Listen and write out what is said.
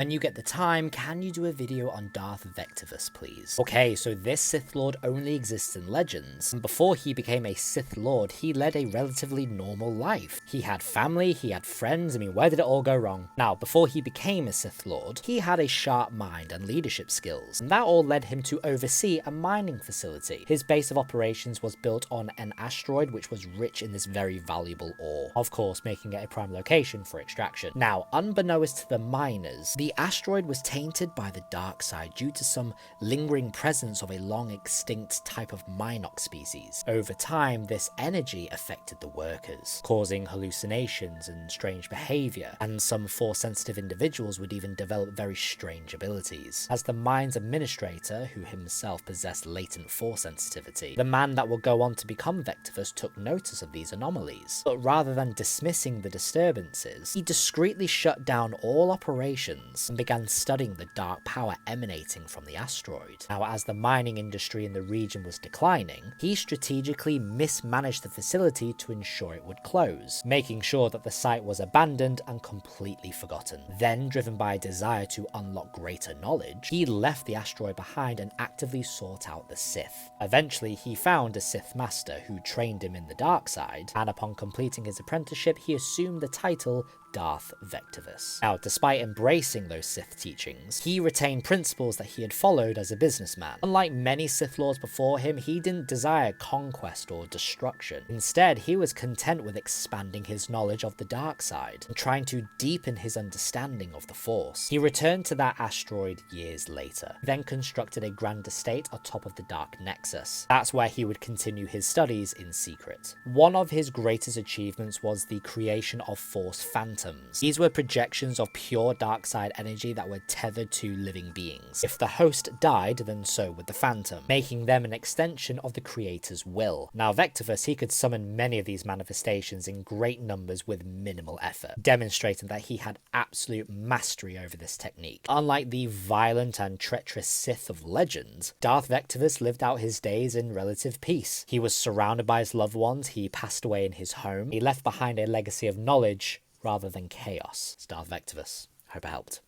And you get the time, can you do a video on Darth Vectivus, please? Okay, so this Sith Lord only exists in legends, and before he became a Sith Lord, he led a relatively normal life. He had family, he had friends, I mean, where did it all go wrong? Now, before he became a Sith Lord, he had a sharp mind and leadership skills, and that all led him to oversee a mining facility. His base of operations was built on an asteroid which was rich in this very valuable ore, of course making it a prime location for extraction. Now, unbeknownst to the miners, the asteroid was tainted by the dark side due to some lingering presence of a long extinct type of Minox species. Over time, this energy affected the workers, causing hallucinations and strange behavior, and some Force-sensitive individuals would even develop very strange abilities. As the mine's administrator, who himself possessed latent Force sensitivity, the man that would go on to become Vectivus took notice of these anomalies. But rather than dismissing the disturbances, he discreetly shut down all operations and began studying the dark power emanating from the asteroid. Now, as the mining industry in the region was declining, he strategically mismanaged the facility to ensure it would close, making sure that the site was abandoned and completely forgotten. Then, driven by a desire to unlock greater knowledge, he left the asteroid behind and actively sought out the Sith. Eventually, he found a Sith master who trained him in the dark side, and upon completing his apprenticeship, he assumed the title Darth Vectivus. Now, despite embracing those Sith teachings, he retained principles that he had followed as a businessman. Unlike many Sith Lords before him, he didn't desire conquest or destruction. Instead, he was content with expanding his knowledge of the dark side and trying to deepen his understanding of the Force. He returned to that asteroid years later, then constructed a grand estate atop of the Dark Nexus. That's where he would continue his studies in secret. One of his greatest achievements was the creation of Force Phantoms. These were projections of pure dark side energy that were tethered to living beings. If the host died, then so would the Phantom, making them an extension of the creator's will. Now, Vectivus, he could summon many of these manifestations in great numbers with minimal effort, demonstrating that he had absolute mastery over this technique. Unlike the violent and treacherous Sith of legend, Darth Vectivus lived out his days in relative peace. He was surrounded by his loved ones, he passed away in his home, he left behind a legacy of knowledge rather than chaos. It's Darth Vectivus. Hope it helped.